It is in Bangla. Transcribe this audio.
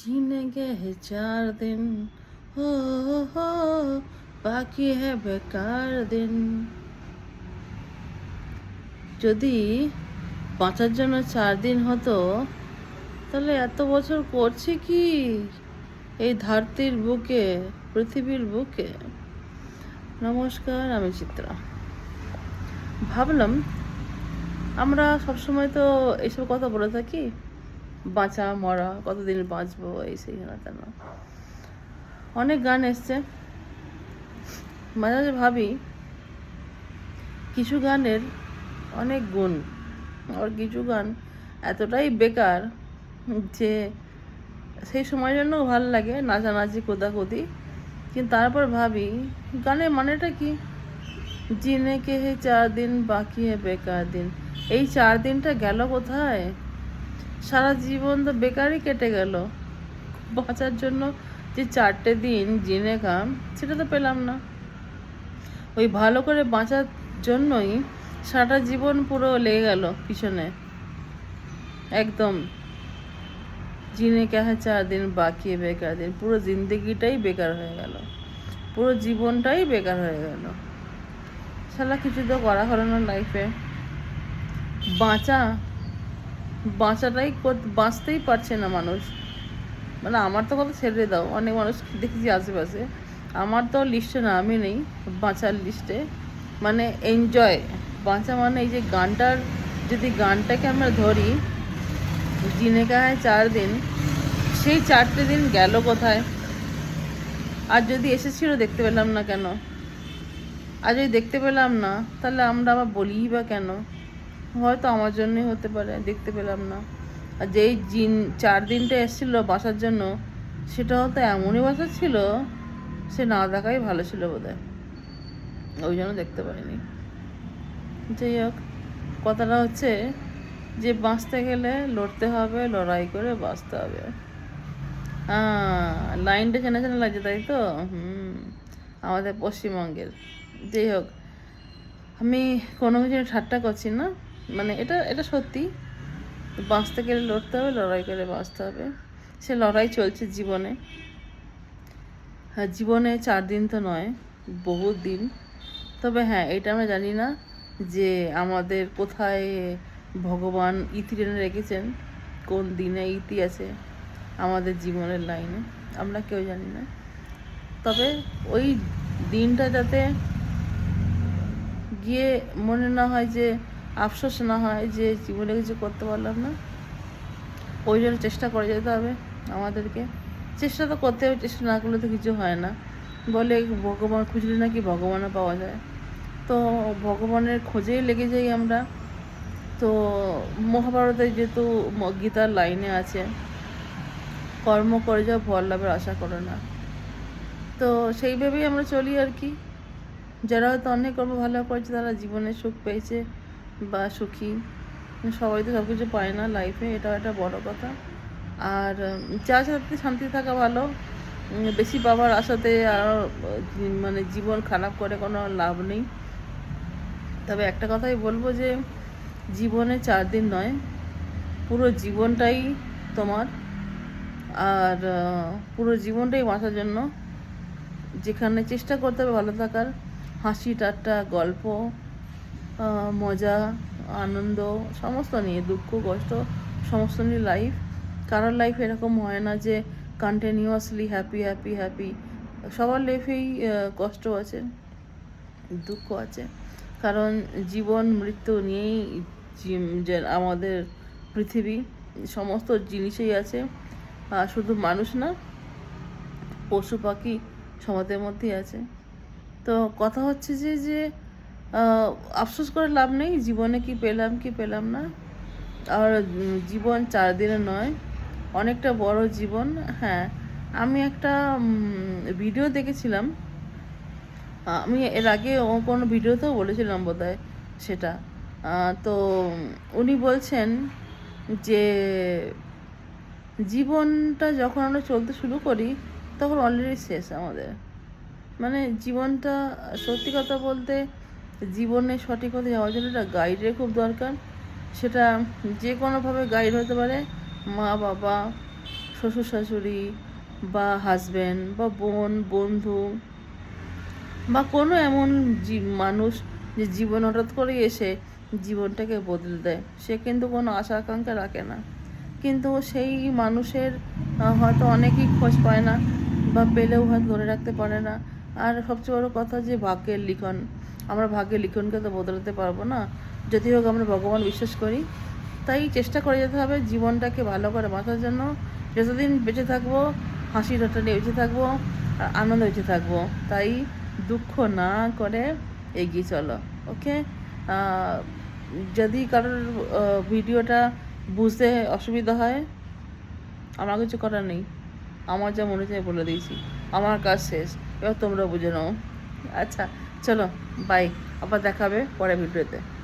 जीने के हैं 4 दिन हो বাকি है বেকার দিন। যদি বাঁচার জন্য 4 দিন হতো তাহলে এত বছর করছি কি এই ধরতির বুকে, পৃথিবীর বুকে। নমস্কার, আমি চিত্রা। ভাবলাম আমরা সবসময় তো এইসব কথা বলে থাকি, বাঁচা মরা, কতদিন বাঁচবো, এই সেই না তেন। অনেক গান এসছে, মাঝে মাঝে ভাবি কিছু গানের অনেক গুণ, আবার কিছু গান এতটাই বেকার যে সেই সময়ের জন্য ভালো লাগে, নাচানাচি কোদাকুদি, কিন্তু তারপর ভাবি গানের মানেটা কি? জিনে কে হে 4 দিন বাকি হে বেকার দিন। এই 4 দিনটা গেল কোথায়? সারা জীবন তো বেকারই কেটে গেল। বাঁচার জন্য যে 4টে দিন জিনে খাম, সেটা তো পেলাম না। ওই ভালো করে বাঁচার জন্যই সারাটা জীবন পুরো লেগে গেল পিছনে। একদম জিনে কে হ্যাঁ 4 দিন বাকি বেকার দিন, পুরো জিন্দগিটাই বেকার হয়ে গেল, পুরো জীবনটাই বেকার হয়ে গেল। শালা কিছু তো করা হলো না লাইফে। বাঁচাটাই বাঁচতেই পারছে না মানুষ। মানে আমার তো কথা ছেড়ে দাও, অনেক মানুষ দেখেছি আশেপাশে, আমার তো লিস্টে না, আমি নেই বাঁচার লিস্টে। মানে এনজয়, বাঁচা মানে এই যে গানটার, যদি গানটাকে আমরা ধরি, জিনে কা হ্যায় 4 দিন, সেই 4টে দিন গেল কোথায়? আর যদি এসেছিল দেখতে পেলাম না কেন? আর যদি দেখতে পেলাম না, তাহলে আমরা আবার বলিই বা কেন? হয়তো আমার জন্যই হতে পারে দেখতে পেলাম না। আর যেই 4 দিনটা এসেছিলো বাসার জন্য, সেটা হয়তো এমনই বাসা ছিল, সে না দেখাই ভালো ছিল বোধহয়, ওই জন্য দেখতে পাইনি। যাই হোক, কথাটা হচ্ছে যে বাঁচতে গেলে লড়তে হবে, লড়াই করে বাঁচতে হবে। লাইনটা চেনা চেনা লাগছে, তাই তো? আমাদের পশ্চিমবঙ্গের। যাই হোক, আমি কোনো কিছু ঠাট্টা করছি না, মানে এটা এটা সত্যি। বাঁচতে গেলে লড়তে হবে, লড়াই করে বাঁচতে হবে। সে লড়াই চলছে জীবনে। হ্যাঁ, জীবনে 4 দিন তো নয়, বহুত দিন। তবে হ্যাঁ, এটা আমরা জানি না যে আমাদের কোথায় ভগবান ইতি টেনে রেখেছেন, কোন দিনে ইতি আছে আমাদের জীবনের লাইনে, আমরা কেউ জানি না। তবে ওই দিনটা যাতে গিয়ে মনে না হয় যে, আফসোস না হয় যে জীবনে কিছু করতে পারলাম না, ওই জন্য চেষ্টা করে যেতে হবে আমাদেরকে। চেষ্টা তো করতে হবে, চেষ্টা না করলে তো কিছু হয় না। বলে ভগবান খুঁজলে নাকি ভগবানও পাওয়া যায়, তো ভগবানের খোঁজেই লেগে যাই আমরা। তো মহাভারতে যেহেতু গীতার লাইনে আছে, কর্ম করে যাও, ফল লাভের আশা করো না। তো সেইভাবেই আমরা চলি আর কি। যারা হয়তো অনেক কর্ম ভালো করেছে, তারা জীবনে সুখ পেয়েছে বা সুখী। সবাই তো সব কিছু পায় না লাইফে, এটাও একটা বড় কথা। আর যা আছে তাতে শান্তি থাকা ভালো। বেশি পাওয়ার আশাতে আর মানে জীবন খারাপ করে কোনো লাভ নেই। তবে একটা কথাই বলবো যে জীবনে 4 দিন নয়, পুরো জীবনটাই তোমার। আর পুরো জীবনটাই বাঁচার জন্য যেখানে চেষ্টা করতে হবে ভালো থাকার, হাসি ঠাট্টা গল্প, মজা আনন্দ সমস্ত নিয়ে, দুঃখ কষ্ট সমস্ত নিয়ে লাইফ। কারোর লাইফ এরকম হয় না যে কন্টিনিউয়াসলি হ্যাপি হ্যাপি হ্যাপি। সবার লাইফেই কষ্ট আছে, দুঃখ আছে, কারণ জীবন মৃত্যু নিয়েই যে আমাদের পৃথিবী, সমস্ত জিনিসই আছে। শুধু মানুষ না, পশু পাখি সমাজের মধ্যেই আছে। তো কথা হচ্ছে যে যে আফসোস করে লাভ নেই, জীবনে কি পেলাম কি পেলাম না। আর জীবন 4 দিনে নয়, অনেকটা বড় জীবন। হ্যাঁ, আমি একটা ভিডিও দেখেছিলাম, আমি এর আগে কোনো ভিডিওতেও বলেছিলাম বোধহয় সেটা। তো উনি বলছেন যে জীবনটা যখন আমরা চলতে শুরু করি, তখন অলরেডি শেষ আমাদের। মানে জীবনটা, সত্যি কথা বলতে, জীবনে সঠিক পথে যাওয়ার জন্য একটা গাইডের খুব দরকার। সেটা যে কোনোভাবে গাইড হতে পারে, মা বাবা, শ্বশুর শাশুড়ি বা হাজব্যান্ড বা বোন বন্ধু বা কোনো এমন মানুষ যে জীবন হঠাৎ করে এসে জীবনটাকে বদলে দেয়, সে কিন্তু কোনো আশা আকাঙ্ক্ষা রাখে না, কিন্তু সেই মানুষের হয়তো অনেকেই খোঁজ পায় না বা পেলেও হয়তো ধরে রাখতে পারে না। আর সবচেয়ে বড় কথা যে ভাগ্যের লিখন, আমরা ভাগ্যের লিখনকে তো বদলাতে পারবো না, যদি হোক আমরা ভগবান বিশ্বাস করি। তাই চেষ্টা করে যেতে হবে জীবনটাকে ভালো করে বাঁচার জন্য। যতদিন বেঁচে থাকবো হাসি ঠাট্টা নিয়ে বেঁচে থাকবো আর আনন্দ বেঁচে থাকবো। তাই দুঃখ না করে এগিয়ে চলো। ওকে, যদি কারোর ভিডিওটা বুঝতে অসুবিধা হয়, আমার কিছু করার নেই, আমার যা মনে চায় বলে দিয়েছি, আমার কাজ শেষ, এবার তোমরা বুঝে নাও। আচ্ছা চলো, বাই, আবার দেখাবে পরে ভিডিওতে।